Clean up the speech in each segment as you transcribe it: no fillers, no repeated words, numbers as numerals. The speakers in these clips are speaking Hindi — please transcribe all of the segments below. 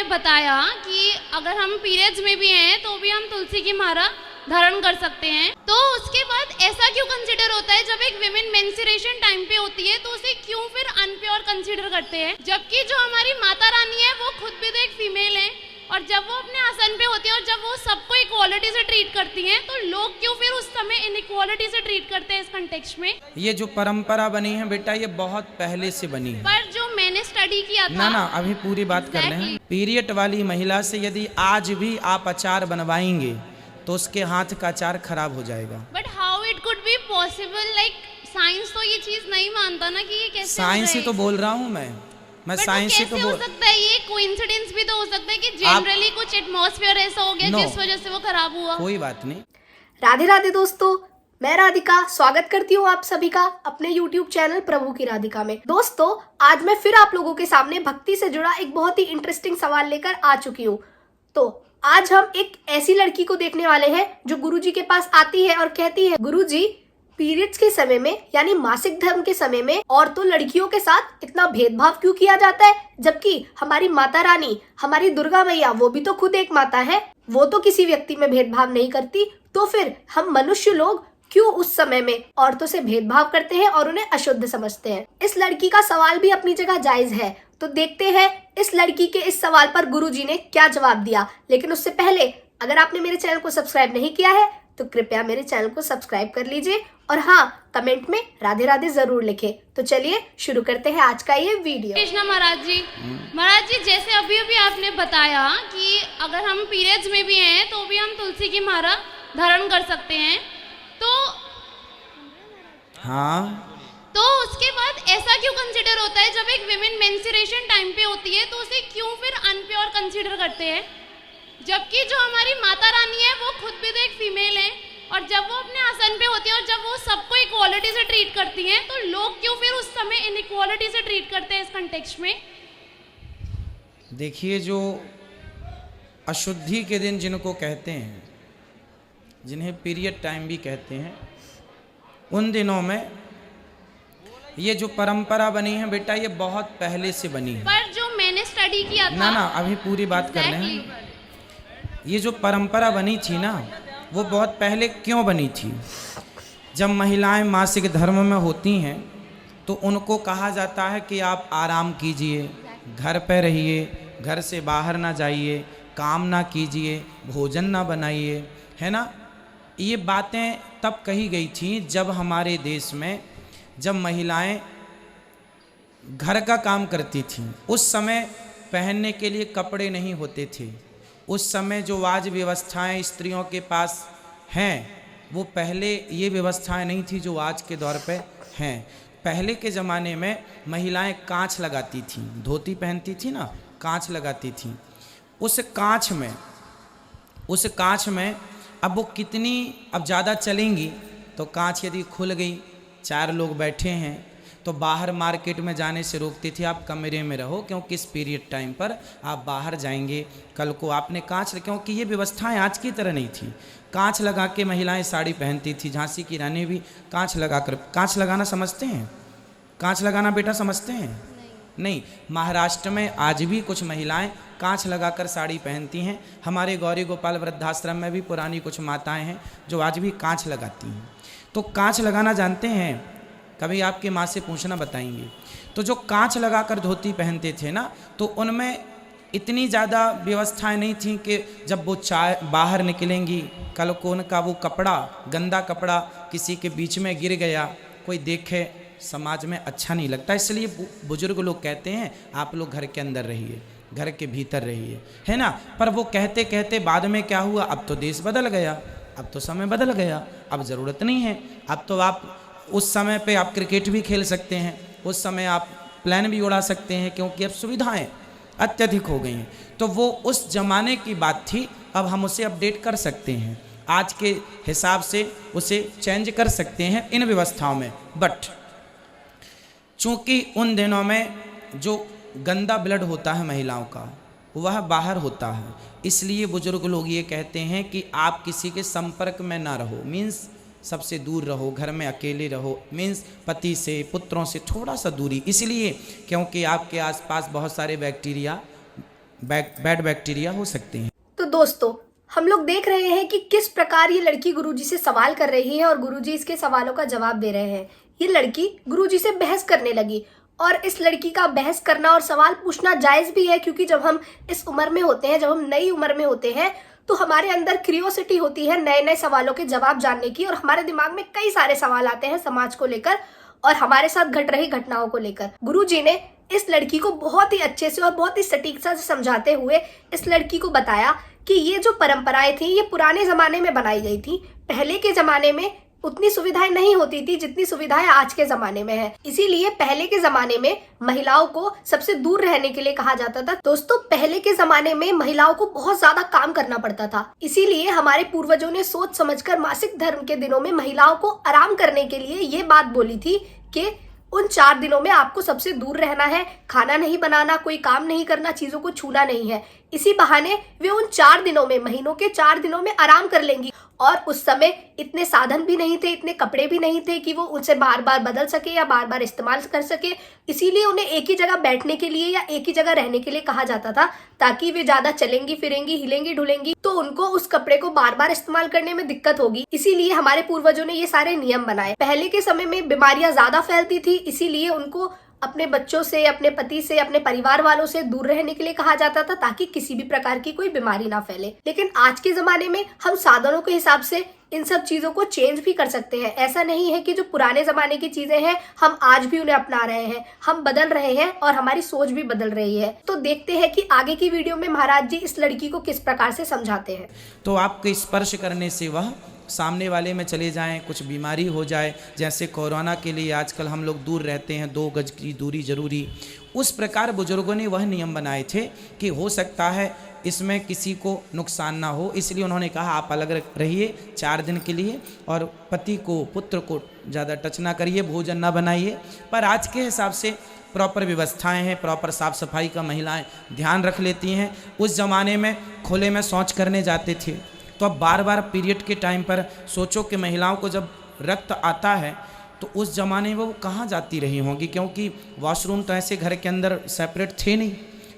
बताया कि अगर हम पीरियड्स में भी हैं तो भी हम तुलसी की माला धारण कर सकते हैं। तो उसके बाद ऐसा क्यों कंसीडर होता है जब एक विमेन मेंस्ट्रुएशन टाइम पे होती है तो उसे क्यों फिर अनप्योर कंसीडर करते हैं, जबकि जो हमारी माता रानी है वो खुद भी तो एक फीमेल है और जब वो अपने आसन पे होती है और जब वो सबको इक्वालिटी से ट्रीट करती हैं तो लोग क्यों फिर उस समय इनइक्वालिटी से ट्रीट करते हैं इस कंटेक्स्ट में। ये जो परंपरा बनी है बेटा ये बहुत पहले से बनी है। पर जो मैंने स्टडी किया था ना अभी पूरी बात कर रहे हैं। पीरियड वाली महिला से यदि आज भी आप अचार बनवाएंगे तो उसके हाथ का अचार खराब हो जाएगा। But how it could be possible, like science तो ये चीज नहीं मानता ना कि ये कैसे साइंस ही तो बोल रहा हूँ मैं साइंस ही तो हो सकता है। ये कोइंसिडेंस भी तो हो सकता है कि जनरली कुछ एटमॉस्फेयर ऐसा हो गया जिस वजह से वो खराब हुआ। कोई बात नहीं। राधे राधे दोस्तों, मैं राधिका स्वागत करती हूँ आप सभी का अपने YouTube चैनल प्रभु की राधिका में। दोस्तों आज मैं फिर आप लोगों के सामने भक्ति से जुड़ा एक बहुत ही इंटरेस्टिंग सवाल लेकर आ चुकी हूँ। तो आज हम एक ऐसी लड़की को देखने वाले हैं जो गुरुजी के पास आती है और कहती है, गुरुजी पीरियड्स के समय में यानी मासिक धर्म के समय में औरतों लड़कियों के साथ इतना भेदभाव क्यों किया जाता है, जबकि हमारी माता रानी हमारी दुर्गा मैया वो भी तो खुद एक माता है, वो तो किसी व्यक्ति में भेदभाव नहीं करती, तो फिर हम मनुष्य लोग क्यों उस समय में औरतों से भेदभाव करते हैं और उन्हें अशुद्ध समझते हैं। इस लड़की का सवाल भी अपनी जगह जायज है, तो देखते हैं इस लड़की के इस सवाल पर गुरुजी ने क्या जवाब दिया। लेकिन उससे पहले अगर आपने मेरे चैनल को सब्सक्राइब नहीं किया है तो कृपया मेरे चैनल को सब्सक्राइब कर लीजिए और हाँ कमेंट में राधे राधे जरूर लिखें। तो चलिए शुरू करते हैं आज का ये वीडियो। कृष्णा महाराज जी जैसे अभी अभी आपने बताया कि अगर हम पीरियड्स में भी हैं तो भी हम तुलसी की माला धारण कर सकते हैं, तो हाँ तो उसके बाद ऐसा क्यों कंसीडर होता है जब एक विमेन मेंस्ट्रुएशन टाइम पे होती है तो उसे क्यों फिर अनप्योर कंसीडर करते हैं, जबकि जो हमारी माता रानी है वो खुद भी तो एक फीमेल है और जब वो अपने आसन पे होती है और जब वो सबको इक्वालिटी से ट्रीट करती हैं तो लोग क्यों फिर उस समय इनइक्वालिटी से ट्रीट करते हैं इस कंटेक्स्ट में। देखिए जो अशुद्धि के दिन जिनको कहते हैं, जिन्हें पीरियड टाइम भी कहते हैं, उन दिनों में ये जो परंपरा बनी है बेटा ये बहुत पहले से बनी है। पर जो मैंने स्टडी किया था ना अभी पूरी बात कर रहे हैं। ये जो परंपरा बनी थी ना वो बहुत पहले क्यों बनी थी। जब महिलाएं मासिक धर्म में होती हैं तो उनको कहा जाता है कि आप आराम कीजिए, घर पे रहिए, घर से बाहर ना जाइए, काम ना कीजिए, भोजन ना बनाइए, है ना। ये बातें तब कही गई थी जब हमारे देश में जब महिलाएं घर का काम करती थीं। उस समय पहनने के लिए कपड़े नहीं होते थे। उस समय जो आज व्यवस्थाएं स्त्रियों के पास हैं वो पहले ये व्यवस्थाएं नहीं थी जो आज के दौर पे हैं। पहले के ज़माने में महिलाएं कांच लगाती थीं, धोती पहनती थी ना, कांच लगाती थीं। उस कांच में अब वो कितनी अब ज़्यादा चलेंगी तो कांच यदि खुल गई, चार लोग बैठे हैं तो बाहर मार्केट में जाने से रोकती थी, आप कमरे में रहो क्योंकि इस पीरियड टाइम पर आप बाहर जाएंगे, कल को आपने कांच, क्योंकि ये व्यवस्थाएं आज की तरह नहीं थी। कांच लगा के महिलाएं साड़ी पहनती थी। झांसी की रानी भी कांच लगाना समझते हैं? कांच लगाना बेटा समझते हैं? नहीं। महाराष्ट्र में आज भी कुछ महिलाएं कांच लगाकर साड़ी पहनती हैं। हमारे गौरी गोपाल वृद्धाश्रम में भी पुरानी कुछ माताएं हैं जो आज भी कांच लगाती हैं। तो कांच लगाना जानते हैं? कभी आपकी माँ से पूछना, बताएंगे। तो जो कांच लगाकर धोती पहनते थे ना तो उनमें इतनी ज़्यादा व्यवस्थाएं नहीं थी कि जब वो बाहर निकलेंगी कल को उनका वो कपड़ा, गंदा कपड़ा किसी के बीच में गिर गया, कोई देखे, समाज में अच्छा नहीं लगता। इसलिए बुजुर्ग लोग कहते हैं आप लोग घर के अंदर रहिए, घर के भीतर रहिए, है ना। पर वो कहते कहते बाद में क्या हुआ, अब तो देश बदल गया, अब तो समय बदल गया, अब ज़रूरत नहीं है। अब तो आप उस समय पे आप क्रिकेट भी खेल सकते हैं, उस समय आप प्लेन भी उड़ा सकते हैं क्योंकि अब सुविधाएं अत्यधिक हो गई हैं। तो वो उस ज़माने की बात थी, अब हम उसे अपडेट कर सकते हैं, आज के हिसाब से उसे चेंज कर सकते हैं इन व्यवस्थाओं में। बट चूँकि उन दिनों में जो गंदा ब्लड होता है महिलाओं का वह बाहर होता है, इसलिए बुजुर्ग लोग ये कहते हैं कि आप किसी के संपर्क में ना रहो, मीन्स सबसे दूर रहो, घर में अकेले रहो, मीन्स पति से, पुत्रों से थोड़ा सा दूरी, इसलिए क्योंकि आपके आसपास बहुत सारे बैक्टीरिया बैड बैक्टीरिया हो सकते हैं। तो दोस्तों, हम लोग देख रहे हैं कि किस प्रकार ये लड़की गुरुजी से सवाल कर रही है और गुरुजी इसके सवालों का जवाब दे रहे हैं। ये लड़की गुरुजी से बहस करने लगी और इस लड़की का बहस करना और सवाल पूछना जायज भी है, क्योंकि जब हम इस उम्र में होते हैं, जब हम नई उम्र में होते हैं, तो हमारे अंदर क्यूरियोसिटी होती है नए नए सवालों के जवाब जानने की, और हमारे दिमाग में कई सारे सवाल आते हैं समाज को लेकर और हमारे साथ घट रही घटनाओं को लेकर। गुरुजी ने इस लड़की को बहुत ही अच्छे से और बहुत ही सटीकता से समझाते हुए इस लड़की को बताया कि ये जो परंपराएं थी ये पुराने जमाने में बनाई गई थी। पहले के जमाने में उतनी सुविधाएं नहीं होती थी जितनी सुविधाएं आज के जमाने में है। इसीलिए पहले के जमाने में महिलाओं को सबसे दूर रहने के लिए कहा जाता था। दोस्तों, पहले के जमाने में महिलाओं को बहुत ज्यादा काम करना पड़ता था। इसीलिए हमारे पूर्वजों ने सोच समझकर मासिक धर्म के दिनों में महिलाओं को आराम करने के लिए ये बात बोली थी कि उन 4 दिनों में आपको सबसे दूर रहना है, खाना नहीं बनाना, कोई काम नहीं करना, चीजों को छूना नहीं है। इसी बहाने वे उन 4 दिनों में, महीनों के 4 दिनों में आराम कर लेंगी। और उस समय इतने साधन भी नहीं थे, इतने कपड़े भी नहीं थे कि वो उनसे बार बार बदल सके या बार बार इस्तेमाल कर सके। इसीलिए उन्हें एक ही जगह बैठने के लिए या एक ही जगह रहने के लिए कहा जाता था, ताकि वे ज्यादा चलेंगी फिरेंगी, हिलेंगी ढुलेंगी तो उनको उस कपड़े को बार बार इस्तेमाल करने में दिक्कत होगी। इसीलिए हमारे पूर्वजों ने ये सारे नियम बनाए। पहले के समय में बीमारियां ज्यादा फैलती थी, इसीलिए उनको अपने बच्चों से, अपने पति से, अपने परिवार वालों से दूर रहने के लिए कहा जाता था, ताकि किसी भी प्रकार की कोई बीमारी ना फैले। लेकिन आज के जमाने में हम साधनों के हिसाब से इन सब चीजों को चेंज भी कर सकते हैं। ऐसा नहीं है कि जो पुराने जमाने की चीजें हैं हम आज भी उन्हें अपना रहे हैं, हम बदल रहे हैं और हमारी सोच भी बदल रही है। तो देखते हैं कि आगे की वीडियो में महाराज जी इस लड़की को किस प्रकार से समझाते हैं। तो आपके स्पर्श करने से वह सामने वाले में चले जाएं, कुछ बीमारी हो जाए, जैसे कोरोना के लिए आजकल हम लोग दूर रहते हैं, 2 गज की दूरी जरूरी, उस प्रकार बुजुर्गों ने वह नियम बनाए थे कि हो सकता है इसमें किसी को नुकसान ना हो, इसलिए उन्होंने कहा आप अलग रहिए 4 दिन के लिए और पति को, पुत्र को ज़्यादा टच ना करिए, भोजन ना बनाइए। पर आज के हिसाब से प्रॉपर व्यवस्थाएं हैं, प्रॉपर साफ़ सफाई का महिलाएं ध्यान रख लेती हैं। उस ज़माने में खुले में शौच करने जाते थे, तो अब बार बार पीरियड के टाइम पर सोचो कि महिलाओं को जब रक्त आता है तो उस ज़माने में वो कहाँ जाती रही होंगी, क्योंकि वॉशरूम तो ऐसे घर के अंदर सेपरेट थे नहीं,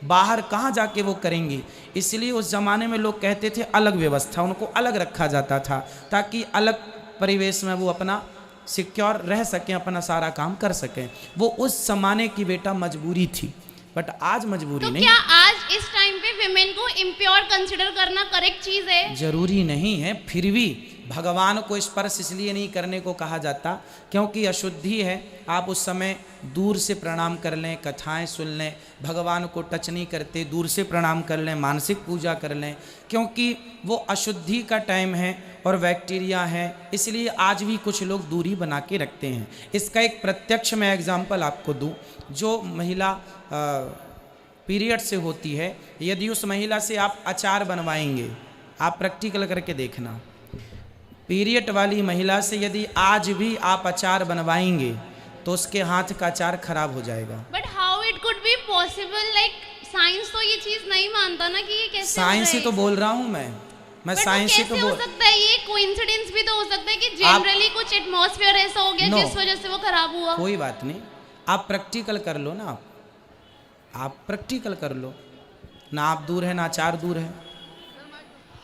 बाहर कहाँ जाके वो करेंगी। इसलिए उस ज़माने में लोग कहते थे अलग व्यवस्था, उनको अलग रखा जाता था ताकि अलग परिवेश में वो अपना सिक्योर रह सकें, अपना सारा काम कर सकें। वो उस ज़माने की बेटा मजबूरी थी, बट आज मजबूरी तो नहीं। क्या आज इस टाइम पे विमेन को इम्प्योर कंसिडर करना करेक्ट चीज है? जरूरी नहीं है, फिर भी भगवान को स्पर्श इसलिए नहीं करने को कहा जाता क्योंकि अशुद्धि है। आप उस समय दूर से प्रणाम कर लें, कथाएं सुन लें, भगवान को टच नहीं करते, दूर से प्रणाम कर लें, मानसिक पूजा कर लें, क्योंकि वो अशुद्धि का टाइम है और बैक्टीरिया है, इसलिए आज भी कुछ लोग दूरी बना के रखते हैं। इसका एक प्रत्यक्ष मैं एग्जाम्पल आपको दूँ। जो महिला पीरियड से होती है, यदि उस महिला से आप अचार बनवाएंगे, आप प्रैक्टिकल करके देखना, पीरियड वाली महिला से यदि आज भी आप अचार बनवाएंगे तो उसके हाथ का अचार खराब हो जाएगा। But how it could be possible? Like science तो ये चीज नहीं मानता ना कि ये कैसे साइंस ही तो बोल रहा हूँ मैं साइंस ही तो हो सकता है, ये कोइंसिडेंस भी तो हो सकता है कि जनरली कुछ एटमॉस्फेयर ऐसा हो गया जिस वजह से वो खराब हुआ। कोई बात नहीं, आप प्रैक्टिकल कर लो ना, आप प्रैक्टिकल कर लो ना, आप दूर है ना अचार दूर है।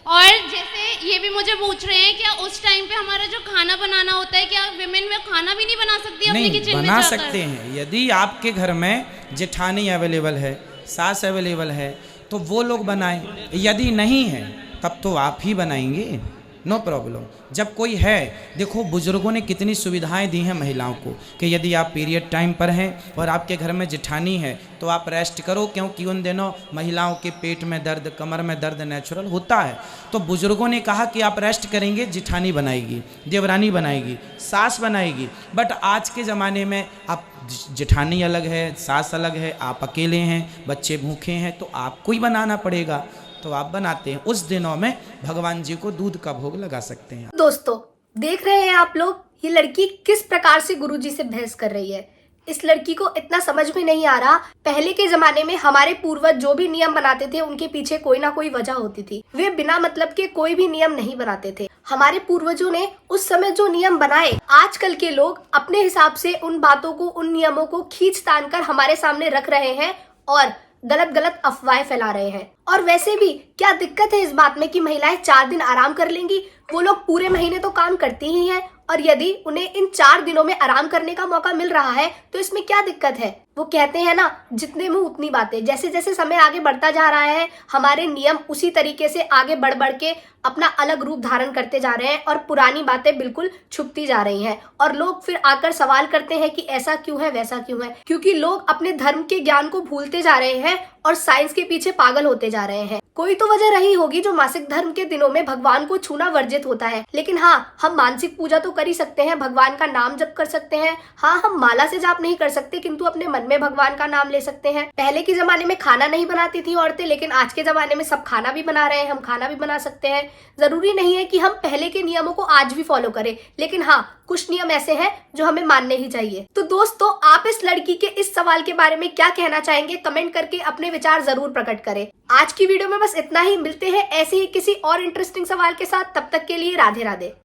और जैसे ये भी मुझे पूछ रहे हैं क्या उस टाइम पे हमारा जो खाना बनाना होता है, क्या विमेन में खाना भी नहीं बना सकती अपने किचन में बना जाकर? सकते हैं, यदि आपके घर में जेठानी अवेलेबल है, सास अवेलेबल है तो वो लोग बनाएं, यदि नहीं है तब तो आप ही बनाएंगे, नो प्रॉब्लम। जब कोई है, देखो बुजुर्गों ने कितनी सुविधाएं दी हैं महिलाओं को कि यदि आप पीरियड टाइम पर हैं और आपके घर में जेठानी है तो आप रेस्ट करो, क्योंकि उन दिनों महिलाओं के पेट में दर्द, कमर में दर्द नेचुरल होता है। तो बुजुर्गों ने कहा कि आप रेस्ट करेंगे, जेठानी बनाएगी, देवरानी बनाएगी, सास बनाएगी। बट आज के ज़माने में आप जेठानी अलग है, सास अलग है, आप अकेले हैं, बच्चे भूखे हैं, तो आपको ही बनाना पड़ेगा, तो आप बनाते हैं। उस दिनों में भगवान जी को दूध का भोग लगा सकते हैं। दोस्तों, देख रहे हैं आप लोग ये लड़की किस प्रकार से गुरुजी से बहस कर रही है। इस लड़की को इतना समझ में नहीं आ रहा, पहले के जमाने में हमारे पूर्वज जो भी नियम बनाते थे उनके पीछे कोई ना कोई वजह होती थी, वे बिना मतलब के कोई भी नियम नहीं बनाते थे। हमारे पूर्वजों ने उस समय जो नियम बनाए, आजकल के लोग अपने हिसाब से उन बातों को, उन नियमों को खींच तान कर हमारे सामने रख रहे हैं और गलत गलत अफवाहें फैला रहे हैं। और वैसे भी क्या दिक्कत है इस बात में कि महिलाएं 4 दिन आराम कर लेंगी? वो लोग पूरे महीने तो काम करती ही हैं, और यदि उन्हें इन 4 दिनों में आराम करने का मौका मिल रहा है तो इसमें क्या दिक्कत है? वो कहते हैं ना, जितने मुंह उतनी बातें। जैसे जैसे समय आगे बढ़ता जा रहा है, हमारे नियम उसी तरीके से आगे बढ़ बढ़ के अपना अलग रूप धारण करते जा रहे हैं और पुरानी बातें बिल्कुल छुपती जा रही हैं। और लोग फिर आकर सवाल करते हैं कि ऐसा क्यों है, वैसा क्यों है? क्योंकि लोग अपने धर्म के ज्ञान को भूलते जा रहे हैं और साइंस के पीछे पागल होते जा रहे हैं। कोई तो वजह रही होगी जो मासिक धर्म के दिनों में भगवान को छूना वर्जित होता है। लेकिन हाँ, हम मानसिक पूजा तो कर ही सकते हैं, भगवान का नाम जप कर सकते हैं। हाँ, हम माला से जाप नहीं कर सकते, किंतु अपने मन में भगवान का नाम ले सकते हैं। पहले के जमाने में खाना नहीं बनाती थी औरतें, लेकिन आज के जमाने में सब खाना भी बना रहे हैं, हम खाना भी बना सकते हैं। जरूरी नहीं है कि हम पहले के नियमों को आज भी फॉलो करें, लेकिन हाँ, कुछ नियम ऐसे हैं जो हमें मानने ही चाहिए। तो दोस्तों, आप इस लड़की के इस सवाल के बारे में क्या कहना चाहेंगे? कमेंट करके अपने विचार जरूर प्रकट करें। आज की वीडियो में बस इतना ही। मिलते हैं ऐसे ही किसी और इंटरेस्टिंग सवाल के साथ। तब तक के लिए राधे राधे।